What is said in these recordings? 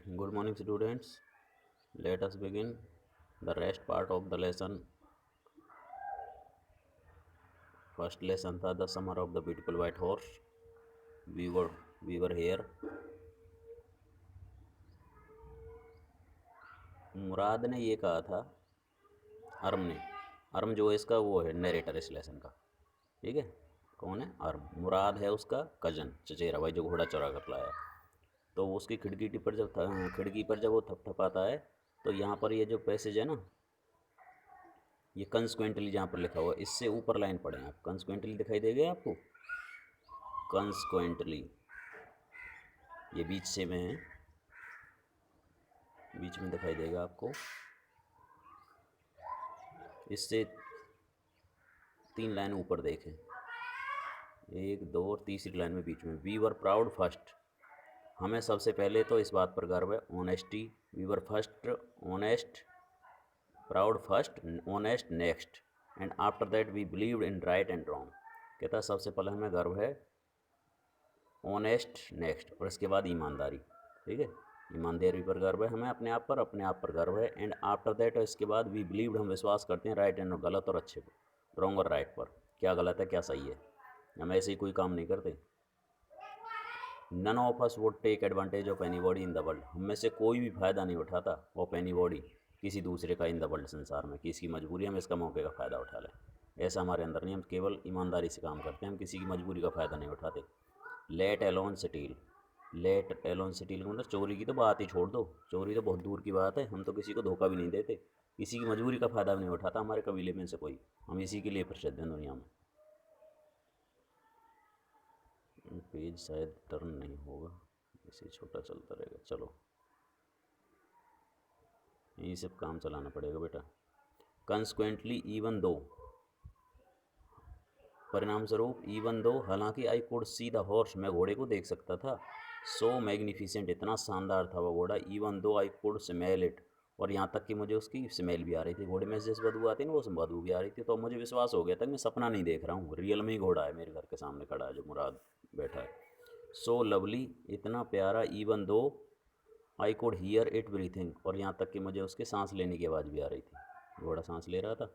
Good morning, students. Let us begin the rest part of the lesson. First lesson था the summer of the beautiful white horse. We were here. मुराद ने ये कहा था, arm जो है इसका वो है नरेटर इस लेसन का, ठीक है। कौन है? अर्म। मुराद है उसका कजन, चचेरा भाई जो घोड़ा चुरा कर लाया। तो उसकी खिड़की पर जब वो थपथपाता है तो यहाँ पर ये जो पैसेज है ना, ये कंसक्वेंटली जहाँ पर लिखा हुआ है, इससे ऊपर लाइन पढ़ें आप। कंसक्वेंटली दिखाई देगा आपको? कंसक्वेंटली, ये बीच से में है, बीच में दिखाई देगा आपको। इससे 3 लाइन ऊपर देखें, 1 2 और तीसरी लाइन में बीच में, वी वर प्राउड फर्स्ट। हमें सबसे पहले तो इस बात पर गर्व है, honesty. We were first honest, proud first, honest next, and after that we believed in right and wrong. कहता है सबसे पहले हमें गर्व है, ऑनेस्ट नेक्स्ट, और इसके बाद ईमानदारी, ठीक है। ईमानदारी पर गर्व है हमें, अपने आप पर गर्व है। एंड आफ्टर दैट, और इसके बाद वी बिलीव्ड, हम विश्वास करते हैं, राइट एंड गलत और अच्छे पर, रॉन्ग और राइट पर, क्या गलत है क्या सही है। हम ऐसे ही कोई काम नहीं करते। None of us would take advantage of anybody in the world. हम में से कोई भी फ़ायदा नहीं उठाता ऑफ एनी बॉडी, किसी दूसरे का, इन द वर्ल्ड, संसार में। किसी की मजबूरी, हम इसका मौके का फ़ायदा उठा लें, ऐसा हमारे अंदर नहीं। हम केवल ईमानदारी से काम करते हैं, हम किसी की मजबूरी का फ़ायदा नहीं उठाते। Let alone steal, let alone steal का मतलब चोरी की तो बात ही छोड़ दो, चोरी तो बहुत दूर की बात है। हम तो किसी को धोखा भी नहीं देते, किसी की मजबूरी का फ़ायदा भी नहीं उठाता हमारे कबीले में से कोई। हम इसी के लिए प्रसिद्ध हैं दुनिया में। पेज शायद टर्न नहीं होगा, इसे छोटा चलता रहेगा। चलो यही सब काम चलाना पड़ेगा बेटा। कंसिक्वेंटली, इवन दो, परिणाम स्वरूप, इवन दो, हालांकि, I could see the horse, मैं घोड़े को देख सकता था। सो मैग्निफिसेंट, इतना शानदार था वह घोड़ा। Even though I could smell it, और यहाँ तक कि मुझे उसकी स्मेल भी आ रही थी। घोड़े में से जैसे बदबू आती है ना, वो बदबू भी आ रही थी। तो मुझे विश्वास हो गया था कि मैं सपना नहीं देख रहा हूँ, रियल में ही घोड़ा है मेरे घर के सामने खड़ा है, जो मुराद बैठा है। सो लवली, इतना प्यारा। Even though I could hear it breathing, और यहाँ तक कि मुझे उसके सांस लेने की आवाज़ भी आ रही थी, घोड़ा सांस ले रहा था।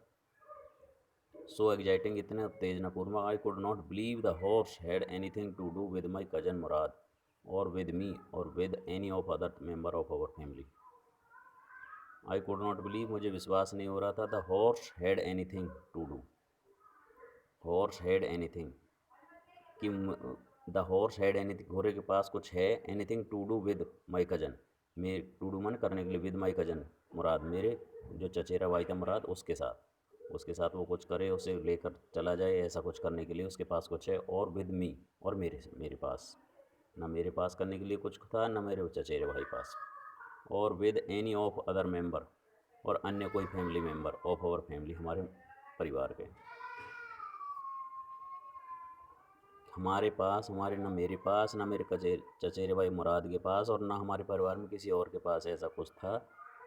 सो एग्जाइटिंग, इतने उत्तेजनापूर्वक। I could not believe the horse had anything to do with my cousin Murad, और विद मी, और with any of other member of our family. I could not believe, मुझे विश्वास नहीं हो रहा था। The horse had anything to do, horse had anything, कि the horse had anything, घोड़े के पास कुछ है, anything to do with my cousin, मेरे, टू डू मन करने के लिए, विद माई कजन मुराद, मेरे जो चचेरा भाई था मुराद, उसके साथ वो कुछ करे, उसे लेकर चला जाए, ऐसा कुछ करने के लिए उसके पास कुछ है। और विद मी, और मेरे पास, ना मेरे पास करने के लिए कुछ था, ना मेरे चचेरे भाई पास। और with any of other member, और अन्य कोई family member of our family, हमारे परिवार के। हमारे पास, हमारे, ना मेरे पास, ना मेरे चचेरे भाई मुराद के पास, और ना हमारे परिवार में किसी और के पास ऐसा कुछ था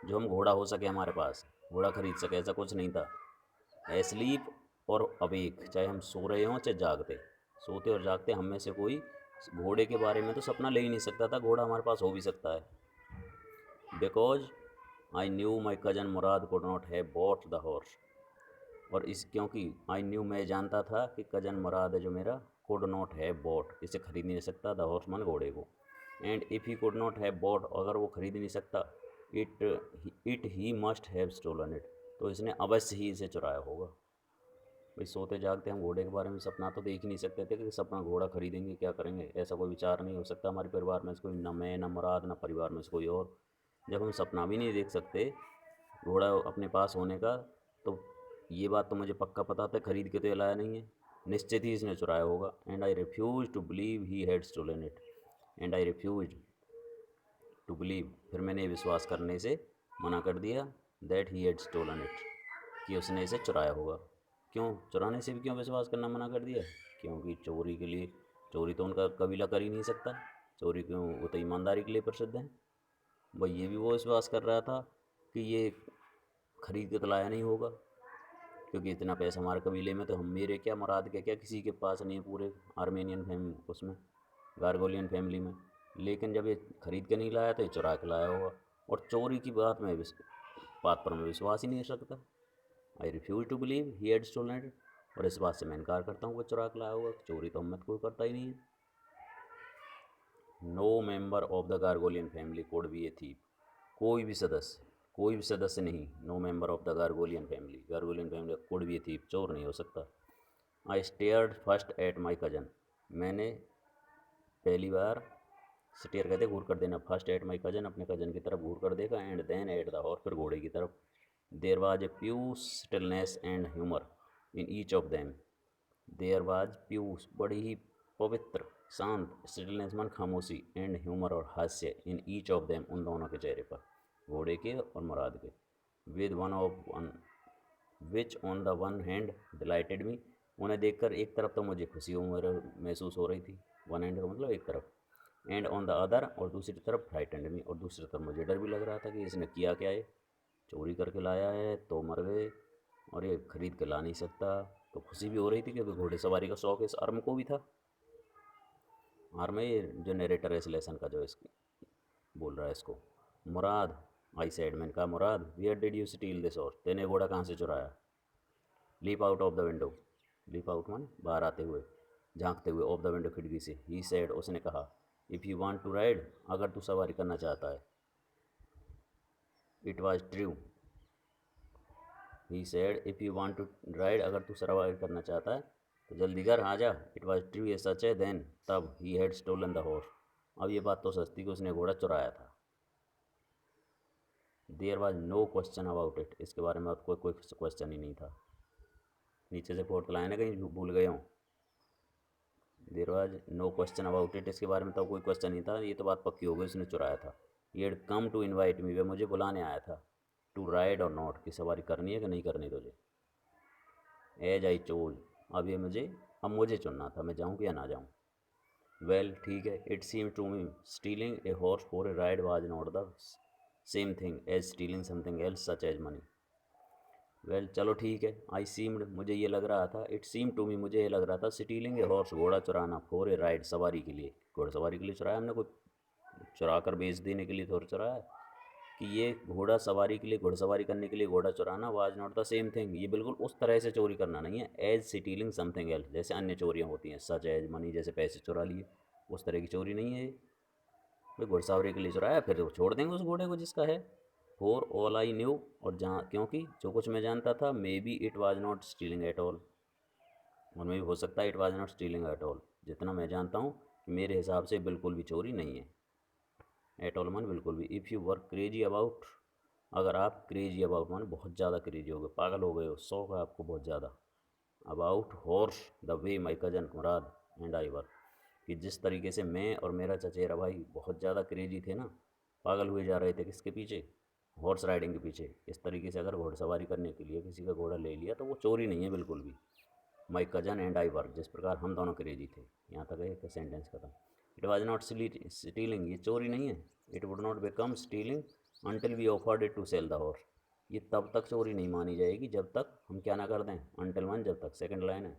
जो हम घोड़ा हो सके, हमारे पास घोड़ा खरीद सके, ऐसा कुछ नहीं था। एस्लीप और अवेक, चाहे हम सो रहे हों चाहे जागते, सोते और जागते, हम में से कोई घोड़े के बारे में तो सपना ले ही नहीं सकता था। घोड़ा हमारे पास हो भी सकता है। Because I knew my cousin Murad could not have bought the horse, और इस, क्योंकि आई न्यू, मैं जानता था कि कजन मुराद है जो मेरा, कुड नॉट हैव बॉट, इसे खरीद नहीं सकता, द हॉर्स मन घोड़े को। And if he could not have bought, अगर वो खरीद नहीं सकता, it he must have stolen it, तो इसने अवश्य ही इसे चुराया होगा। भाई सोते जागते हम घोड़े के बारे में सपना तो देख ही नहीं सकते थे कि सपना घोड़ा खरीदेंगे, क्या करेंगे, ऐसा कोई विचार नहीं हो सकता हमारे परिवार में से कोई, ना मैं, ना मुराद, ना परिवार में से कोई और। जब हम सपना भी नहीं देख सकते घोड़ा अपने पास होने का, तो ये बात तो मुझे पक्का पता था, खरीद के तो ये लाया नहीं है, निश्चित ही इसने चुराया होगा। And I refuse to believe he had stolen it, and I refuse to believe, फिर मैंने विश्वास करने से मना कर दिया, that he had stolen it, कि उसने इसे चुराया होगा। क्यों चुराने से भी क्यों विश्वास करना मना कर दिया? क्योंकि चोरी के लिए, चोरी तो उनका कबीला कर ही नहीं सकता, चोरी क्यों, वो तो ईमानदारी के लिए प्रसिद्ध हैं। भाई ये भी वो विश्वास कर रहा था कि ये खरीद के तो लाया नहीं होगा, क्योंकि इतना पैसा हमारे कबीले में तो हम, मेरे क्या मुराद के क्या, किसी के पास नहीं है, पूरे आर्मेनियन फैमिली, उसमें गार्गोलियन फैमिली में। लेकिन जब ये खरीद के नहीं लाया तो ये चुरा के लाया होगा। और चोरी की बात पर मैं विश्वास ही नहीं कर सकता। I refuse to believe he had stolen it. और इस बात से मैं इनकार करता हूँ वो चुरा के लाया होगा। चोरी तो मैं कोई करता ही नहीं है। No member of the Garoghlanian family could be a thief. कोई भी सदस्य नहीं। No member of the Garoghlanian family could be a thief, चोर नहीं हो सकता। I stared first at my cousin. मैंने पहली बार, स्टेयर कहते घूर कर देना, फर्स्ट एट माई कजन, अपने कजन की तरफ घूर कर देखा। And then at the horse, फिर घोड़े की तरफ। There was a प्यू stillness and humour in each of them. There was pious, बड़ी ही पवित्र शांत, स्टिलनेस मन खामोशी, एंड ह्यूमर और हास्य, इन ईच ऑफ देम, उन दोनों के चेहरे पर, घोड़े के और मुराद के। With one which on the one hand delighted me. उन्हें देखकर एक तरफ तो मुझे खुशी महसूस हो रही थी, वन हैंड का मतलब एक तरफ, एंड ऑन द अदर, और दूसरी तरफ फ्राइटेंड मी, और दूसरी तरफ मुझे डर भी लग रहा था कि इसने किया क्या है। चोरी करके लाया है तो मर गए, और ये खरीद के ला नहीं सकता। तो खुशी भी हो रही थी क्योंकि घोड़े सवारी का शौक इस आर्म को भी था। आर्म है ये जो नरेटर है इस लेसन का, जो इसकी बोल रहा है इसको। मुराद, आई सेड, मैंने कहा Murad, where did you steal this horse, तेने घोड़ा कहाँ से चुराया। Leap out of the window, leap out माने बाहर आते हुए, झांकते हुए, ऑफ द विंडो खिड़की से। ही सेड, उसने कहा, if you want to ride, अगर तू सवारी करना चाहता है। It was true, he said, if you want to ride, अगर तू सवारी करना चाहता है तो जल्दी कर, आ जा। इट वाज ट्रू, ये सच है। देन, तब, he had stolen the horse, अब ये बात तो सच थी कि उसने घोड़ा चुराया था। There was no question about it, इसके बारे में कोई क्वेश्चन ही नहीं था। नीचे से फोर्थ लाइन है, कहीं भूल गए हूँ। There was no question about it, इसके बारे में तो कोई क्वेश्चन नहीं था, ये तो बात पक्की हो गई, उसने चुराया था। He had come to invite me, वे मुझे बुलाने आया था। टू राइड और नॉट, कि सवारी करनी है कि नहीं करनी तुझे। एज आई चोज, अब मुझे चुनना था, मैं जाऊँ या ना जाऊँ। वेल, ठीक है। It seem to me stealing a horse for a ride was not the same thing as stealing something else such as money. Well, चलो ठीक है। आई सीम्ड, मुझे ये लग रहा था, इट सीम टू मी, मुझे ये लग रहा था, स्टीलिंग ए हॉर्स, घोड़ा चुराना, फॉर ए राइड, सवारी के लिए, घोड़सवारी के लिए चुराया हमने, कोई चुरा कर बेच देने के लिए थोड़ा चुराया। कि ये घोड़ा सवारी के लिए, घुड़सवारी करने के लिए घोड़ा चुराना, was not the same thing, ये बिल्कुल उस तरह से चोरी करना नहीं है, एज स्टीलिंग समथिंग एल्स, जैसे अन्य चोरियाँ होती हैं, सच एज मनी, जैसे पैसे चुरा लिए, उस तरह की चोरी नहीं है ये। भाई घुड़सवारी के लिए चुराया, फिर तो छोड़ देंगे उस घोड़े को जिसका है। फॉर ऑल आई न्यू, और जहाँ, क्योंकि जो कुछ मैं जानता था, may be it was not stealing at all, उनमें भी हो सकता है it was not stealing at all, जितना मैं जानता हूँ मेरे हिसाब से बिल्कुल भी चोरी नहीं है। एट ऑल मन बिल्कुल भी। If you work crazy about, अगर आप क्रेजी अबाउट माने बहुत ज़्यादा क्रेजी हो गए, पागल हो गए हो, शौक है आपको बहुत ज़्यादा, about horse the way my cousin Murad and I work, कि जिस तरीके से मैं और मेरा चचेरा भाई बहुत ज़्यादा क्रेजी थे ना, पागल हुए जा रहे थे किसके पीछे, हॉर्स राइडिंग के पीछे। इस तरीके से अगर घोड़सवारी करने के लिए किसी का घोड़ा ले लिया तो वो चोरी नहीं है बिल्कुल भी। My cousin and I work, जिस प्रकार हम दोनों क्रेजी थे। यहाँ तक है सेंटेंस खत्म। इट वॉज नॉट स्टीलिंग, ये चोरी नहीं है। It would not become stealing until we offered it to sell the horse, ये तब तक चोरी नहीं मानी जाएगी जब तक हम क्या ना कर दें। अनटिल वन, जब तक, सेकंड लाइन है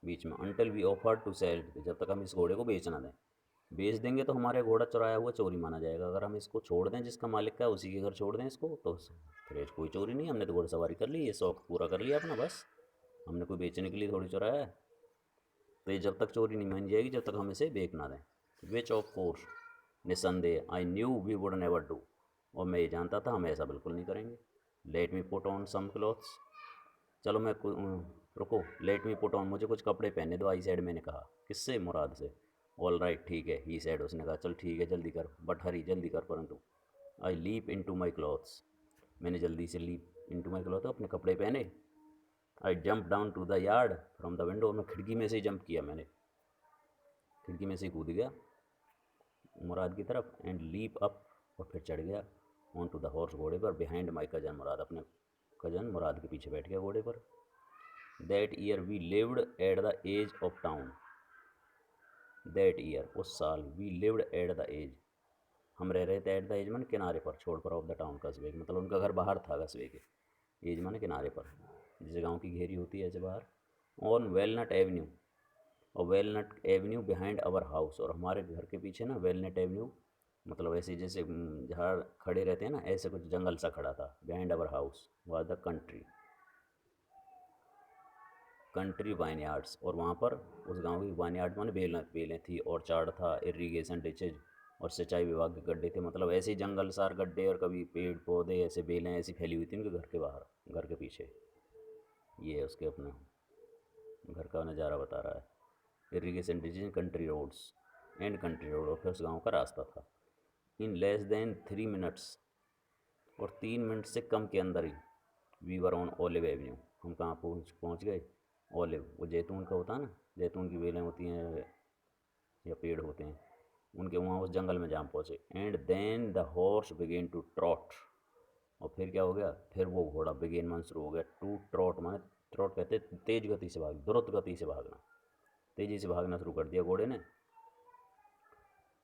बीच में, until we offered to sell, जब तक हम इस घोड़े को बेच ना दें। बेच देंगे तो हमारे घोड़ा चुराया हुआ चोरी माना जाएगा। अगर हम इसको छोड़ दें, जिसका मालिक का है उसी के घर छोड़ दें इसको, तो फिर कोई चोरी नहीं, हमने तो घोड़सवारी कर ली, ये शौक पूरा कर लिया अपना, बस। हमने कोई बेचने के लिए थोड़ी चुराया है। तो ये जब तक चोरी नहीं मानी जाएगी जब तक हम इसे बेच ना दें। विच ऑफ कोर्स, निसंदेह, I knew we would never do, और मैं ये जानता था हम ऐसा बिल्कुल नहीं करेंगे। Let me put on some clothes, चलो रुको, लेट मी पुट ऑन, मुझे कुछ कपड़े पहने दो, आई सैड, मैंने कहा। किससे, मुराद से। ऑल राइट, ठीक है, ही सैड, उसने कहा, चल ठीक है, जल्दी कर, बट हरी, जल्दी कर, परंतु। I leap into my clothes, मैंने जल्दी से leap into my cloth, अपने कपड़े पहने। I jump down to the yard from the window, मैं खिड़की में से ही जंप किया, मैंने खिड़की में से ही कूद गया मुराद की तरफ। एंड लीप अप, और फिर चढ़ गया ऑन टू द हॉर्स, घोड़े पर। बिहाइंड माई कजन मुराद, अपने कजन मुराद के पीछे बैठ गया घोड़े पर। That year we lived at the edge of town, that year, उस साल, we lived at the edge, हम रह रहे थे, एट द एज मन किनारे पर, छोड़ पर, ऑफ द टाउन, कस्बे के, मतलब उनका घर बाहर था कस्बे के, एज माने किनारे पर, जिसे गांव की घेरी होती है ऐसे बाहर। ऑन वेलनट एवेन्यू, और वेलनट एवेन्यू बिहाइंड आवर हाउस, और हमारे घर के पीछे ना वेलनट एवेन्यू, मतलब ऐसे जैसे झाड़ खड़े रहते हैं ना, ऐसे कुछ जंगल सा खड़ा था। Behind our house was the country vineyards, और वहाँ पर उस गांव की वाइनयार्ड माने बेलें बेलें थी, और चाड़ था, इरीगेशन डिचेज और सिंचाई विभाग के गड्ढे थे। मतलब ऐसे ही जंगल सार गड्ढे और कभी पेड़ पौधे ऐसे बेलें ऐसी फैली हुई थी उनके घर के बाहर, घर के पीछे। ये है उसके अपना घर का नज़ारा बता रहा है। Irrigation ditches, country roads and country road, और फिर उस गाँव का रास्ता था। इन लेस देन 3 मिनट्स, और 3 मिनट से कम के अंदर ही, we were on Olive Avenue, हम कहाँ पहुँच गए। ओलिव, वो जैतून का होता है ना, जैतून की बेलें होती हैं या पेड़ होते हैं उनके, वहाँ उस जंगल में जहाँ पहुँचे। And then the horse began to trot, और फिर क्या हो गया, फिर वो घोड़ा बिगेन मान शुरू हो गया, टू ट्रॉट माने, ट्रॉट कहते हैं तेज गति से भाग, द्रुत गति से भागना, तेजी से भागना शुरू कर दिया घोड़े ने।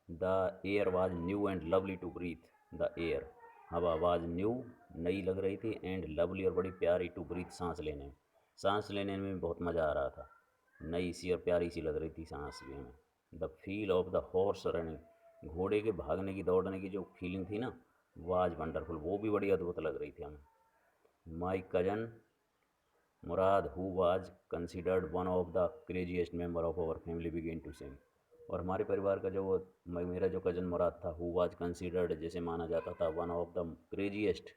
The air was new and lovely to breathe, the air, हवा वाज न्यू, नई लग रही थी, एंड लवली और बड़ी प्यारी, टू ब्रीथ, सांस लेने में, सांस लेने में भी बहुत मज़ा आ रहा था, नई सी और प्यारी सी लग रही थी सांस लेने में। The feel of the horse running, घोड़े के भागने की दौड़ने की जो फीलिंग थी ना, वाज वंडरफुल, वो भी बड़ी अद्भुत लग रही थी हमें। My cousin Murad, who was considered one of the craziest member of our family, began to sing, और हमारे परिवार का जो वो मेरा जो कज़न मुराद था, हु वाज कंसिडर्ड, जैसे माना जाता था, वन ऑफ द क्रेजीएस्ट,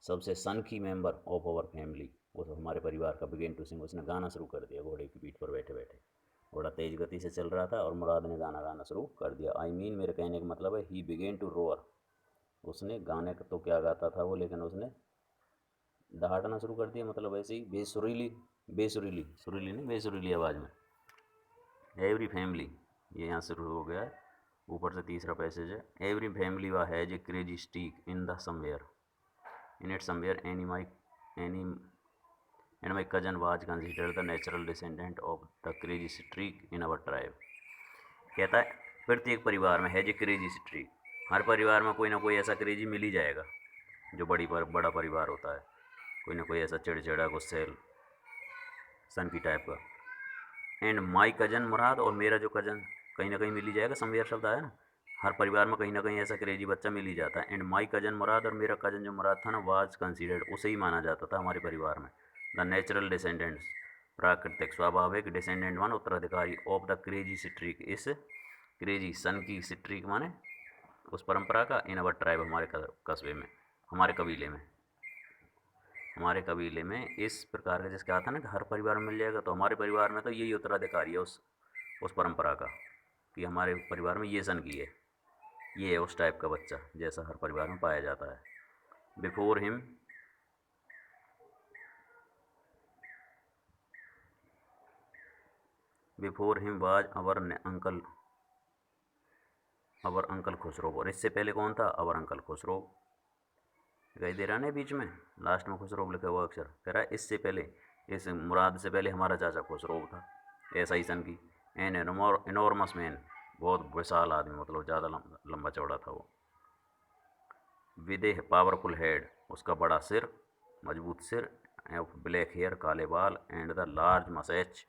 सबसे सनकी मेंबर ऑफ आवर फैमिली, वो तो हमारे परिवार का, बिगेन टू सिंग, उसने गाना शुरू कर दिया घोड़े की पीठ पर बैठे बैठे। घोड़ा तेज गति से चल रहा था और मुराद ने गाना गाना शुरू कर दिया। आई मीन, मेरे कहने का मतलब है, ही बिगेन टू रोअर, उसने गाने का तो क्या गाता था वो, लेकिन उसने दहाड़ना शुरू कर दिया, मतलब ऐसे ही बेसुरीली, बेसुरीली, सुरीली नहीं, बेसुरीली आवाज़ में। एवरी फैमिली, ये यहाँ शुरू हो गया है, ऊपर से तीसरा पैसेज है। एवरी फैमिली वा has a crazy streak in the somewhere, in it somewhere, any and my cousin was consider the natural descendant of the crazy streak in our tribe. कहता है प्रत्येक परिवार में हैज ए क्रेजी स्ट्रीक, हर परिवार में कोई ना कोई ऐसा क्रेजी मिल ही जाएगा, जो बड़ा परिवार होता है, कोई ना कोई ऐसा चिड़चिड़ा गुस्सेल सन की टाइप का। एंड माई कजन मुराद, और मेरा जो कजन, कहीं ना कहीं मिल ही जाएगा, समवेयर शब्द आया ना, हर परिवार में कहीं ना कहीं ऐसा क्रेजी बच्चा मिल ही जाता है। एंड माई कजन मुराद, और मेरा कजन जो मुराद था ना, वाज कंसीडर्ड, उसे ही माना जाता था हमारे परिवार में, द नेचुरल डिसेंडेंट्स, प्राकृतिक स्वाभाविक, डिसेंडेंट वन, उत्तराधिकारी, ऑफ द क्रेजी स्ट्रीक, इस क्रेजी सन की स्ट्रीक माने उस परंपरा का, इन अवर ट्राइब, हमारे कस्बे में, हमारे कबीले में, हमारे कबीले में इस प्रकार का, जैसे कहा था ना कि हर परिवार में मिल जाएगा, तो हमारे परिवार में तो यही उत्तराधिकारी है उस परंपरा का, कि हमारे परिवार में ये सन की है, ये है उस टाइप का बच्चा जैसा हर परिवार में पाया जाता है। Before him, before him was our uncle Khusro, और इससे पहले कौन था, अवर अंकल खुसरो, दिखाई दे रहा है ना बीच में, लास्ट में खुसरो लिखा हुआ अक्षर, कह रहा है इससे पहले, इस मुराद से पहले हमारा चाचा खुसरो था, ऐसा ही सन की। एन इनॉर्मस मैन, बहुत विशाल आदमी, मतलब ज़्यादा लंबा चौड़ा था वो। विद ए पावरफुल हेड, उसका बड़ा सिर, मजबूत सिर, ब्लैक हेयर, काले बाल, एंड द लार्ज मसैच,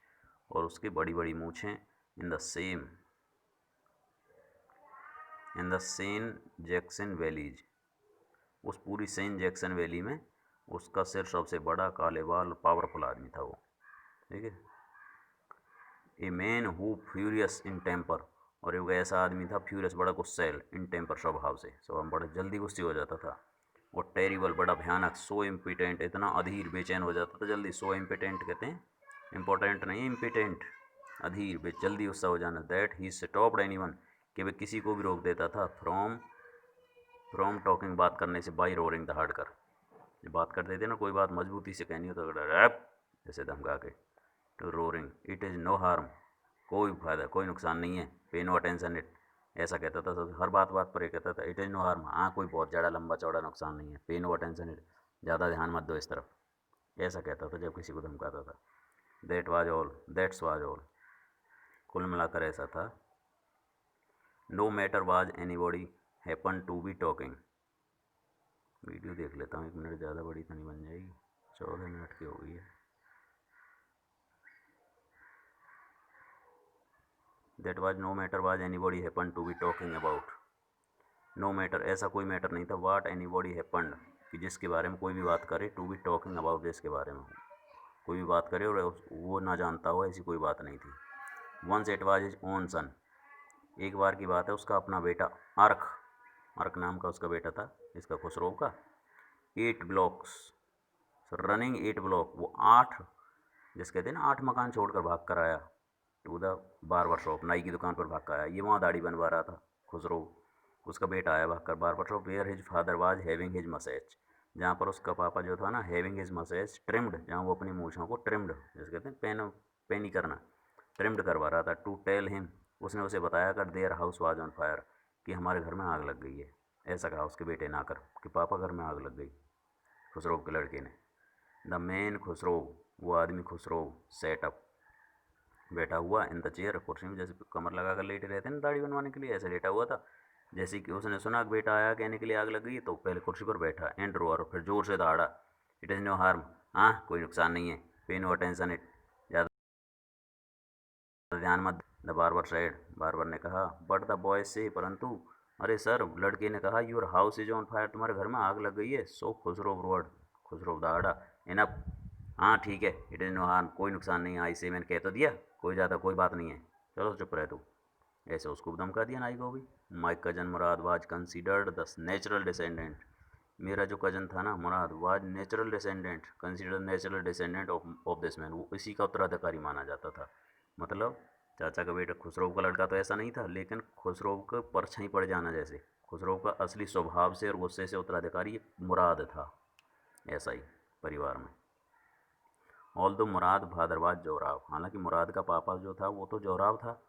और उसकी बड़ी बड़ी मूछें, in the San Joaquin valleys, उस पूरी सेन जैक्सन वैली में उसका सिर सबसे बड़ा, काले बाल, पावरफुल आदमी था वो, ठीक है। A man who furious in temper, और एक ऐसा आदमी था फ्यूरियस, बड़ा गुस्सैल, इन टेम्पर, स्वभाव से, स्वभाव में बड़ा जल्दी गुस्से हो जाता था। और टेरिबल, बड़ा भयानक, सो इम्पिटेंट, इतना अधीर, बेचैन हो जाता था जल्दी, सो इम्पिटेंट कहते हैं, इम्पोर्टेंट नहीं, इम्पिटेंट, अधीर, जल्दी गुस्सा हो जाना। दैट ही स्टॉप्ड एनीवन, कि वह किसी को भी रोक देता था, फ्रॉम टॉकिंग, बात करने से, बाई रोरिंग दहाड़ कर, जब बात करते थे ना, कोई बात मजबूती से कहनी हो तो रैप जैसे धमका के, to roaring, it is no harm, कोई फायदा, कोई नुकसान नहीं है, पे नो अटेंशन इट, ऐसा कहता था सब, हर बात पर ये कहता था, इट इज़ नो हार्म, हाँ कोई बहुत ज़्यादा लंबा चौड़ा नुकसान नहीं है, पे नो अटेंशन इट, ज़्यादा ध्यान मत दो इस तरफ, ऐसा कहता था जब किसी को धमकाता था। दैट्स वाज ऑल, कुल मिलाकर ऐसा था। No matter was anybody happen to be talking, video देख लेता हूँ, 1 मिनट ज़्यादा बड़ी तो नहीं बन जाएगी, 14 मिनट की हो गई है। That was no matter was anybody happen to be talking about. No matter ऐसा कोई मैटर नहीं था, वाट एनीबॉडी हैपन्ड कि जिसके बारे में कोई भी बात करे, टू बी टॉकिंग अबाउट जिसके बारे में कोई भी बात करे और वो ना जानता हो, ऐसी कोई बात नहीं थी। Once it was his own son, एक बार की बात है उसका अपना बेटा अर्क, अर्क नाम का उसका बेटा था इसका खुसरो का, 8 ब्लॉक्स रनिंग 8 ब्लॉक, वो 8 जिस कहते हैं ना 8 मकान छोड़कर भाग कर आया टू द बार्बर शॉप, नाई की दुकान पर भाग कर आया। ये वहाँ दाढ़ी बनवा रहा था खुसरो, उसका बेटा आया भाग कर barber shop, where his father was having his massage, जहाँ पर उसका पापा जो था ना हैविंग हिज मसेज ट्रिम्ड, जहाँ वो अपनी मूछों को ट्रिम्ड जिस कहते हैं पेनी करना, ट्रिम्ड करवा रहा था। टू टेल हिम, उसने उसे बताया कर their house was on fire, कि हमारे घर में आग लग गई है। ऐसा कहा उसके बेटे ने आकर कि पापा घर में आग लग गई, खुसरो के लड़के ने। द मैन खुसरो, वो आदमी खुसरो सेट अप, बैठा हुआ इन द चेयर, कुर्सी में जैसे कमर लगा कर लेटे रहते हैं ना दाढ़ी बनवाने के लिए, ऐसे लेटा हुआ था। जैसे कि उसने सुना कि बेटा आया कहने के लिए आग लग गई, तो पहले कुर्सी पर बैठा एंड रोअर, फिर जोर से दहाड़ा, इट इज़ नो हार्म, हाँ कोई नुकसान नहीं है, पे नो अटेंशन इट, ज़्यादा ध्यान मत। द बार्बर सेड, बार्बर ने कहा, बट द बॉय से, परंतु अरे सर, लड़के ने कहा, your house is on fire, तुम्हारे घर में आग लग गई है। सो खुसरो रोअर्ड, खुसरो दहाड़ा, इनफ, हाँ ठीक है, इट इज़ नो हार्म, कोई नुकसान नहीं है, आई से मैंने कह तो दिया, कोई ज़्यादा कोई बात नहीं है, चलो चुप रह तू। ऐसे उसको भी धमका दिया नाई को भी। My cousin Murad was considered the natural descendant, मेरा जो कजन था ना Murad, was natural descendant, considered natural descendant of this man, वो इसी का उत्तराधिकारी माना जाता था। मतलब चाचा का बेटा खुसरो का लड़का तो ऐसा नहीं था, लेकिन खुसरो का परछाई पड़ जाना, जैसे खुसरो का असली स्वभाव से और गुस्से से उत्तराधिकारी मुराद था, ऐसा ही परिवार में। ऑल दो मुराद भादरवाज जोराव, हालांकि मुराद का पापा जो था वो तो जोराव था,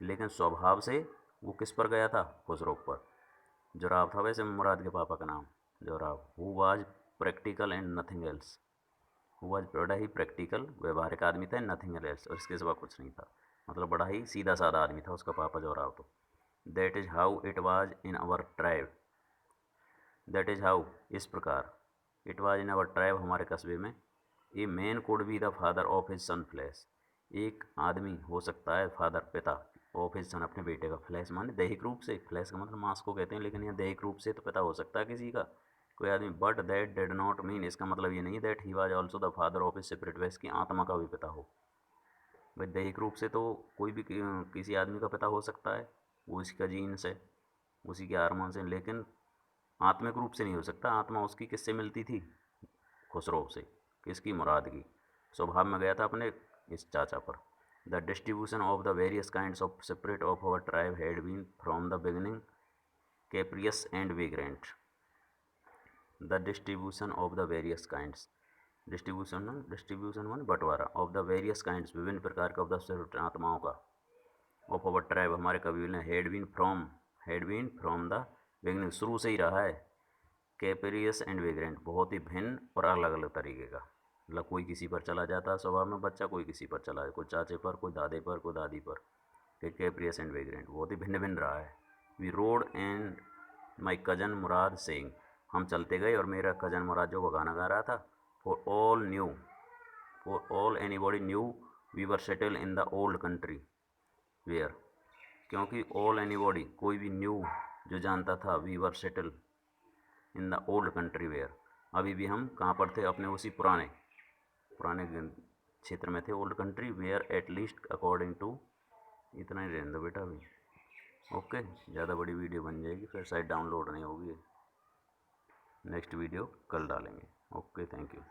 लेकिन स्वभाव से वो किस पर गया था, खुसरो पर। जोराव था वैसे मुराद के पापा का नाम Zorab. Who was practical and nothing else, who was बड़ा ही प्रैक्टिकल व्यवहारिक आदमी था, नथिंग एल्स, और इसके सिवा कुछ नहीं था, मतलब बड़ा ही सीधा साधा आदमी था उसका पापा जोराव तो। That is how it was in our tribe, that is how, इस प्रकार, it was in our tribe, हमारे कस्बे में, a man could be the father of his son flesh, एक आदमी हो सकता है फादर पिता ऑफ हिज सन, अपने बेटे का, फ्लैश माने दैहिक रूप से, फ्लैश का मतलब मांस को कहते हैं, लेकिन यहाँ दैहिक रूप से तो पिता हो सकता है किसी का कोई आदमी, but that did not mean, इसका मतलब ये नहीं है that he was also the father of his separate west, की आत्मा का भी पिता हो। भाई दैहिक रूप से तो कोई भी किसी आदमी का पिता हो सकता है, वो उसका जीन्स है, उसी के हार्मोन से, लेकिन आत्मिक रूप से नहीं हो सकता। आत्मा उसकी किससे मिलती थी, खुसरो से, किसकी, मुराद की। स्वभाव में गया था अपने इस चाचा पर। The distribution of the various kinds of separate of our tribe had been from the beginning capricious and vagrant. The distribution of the various kinds, distribution मान बंटवारा, ऑफ द वेरियस काइंड्स, विभिन्न प्रकार का, ऑफ द आत्माओं का, of our tribe, हमारे कबीले, had been from the beginning, शुरू से ही रहा है, कैपेरियस एंड वेग्रेंट, बहुत ही भिन्न और अलग अलग तरीके का। मतलब कोई किसी पर चला जाता है स्वभाव में बच्चा, कोई किसी पर चला जाए, कोई चाचे पर, कोई दादे पर, कोई दादी पर, फिर कैप्रियस एंड वेग्रेंट, बहुत ही भिन्न भिन्न रहा है। We rode and my cousin Murad Singh, हम चलते गए और मेरा कजन मुराद जो वो गाना गा रहा था, for all anybody knew we were settle in the old country where, क्योंकि ऑल एनी बॉडी, कोई भी न्यू जो जानता था, we were settle in the old country where, अभी भी हम कहाँ पर थे, अपने उसी पुराने पुराने क्षेत्र में थे, old country where at least according to, इतना ही रहने दो बेटा अभी, ओके। ज़्यादा बड़ी वीडियो बन जाएगी फिर शायद डाउनलोड नहीं होगी, नेक्स्ट वीडियो कल डालेंगे, ओके थैंक यू।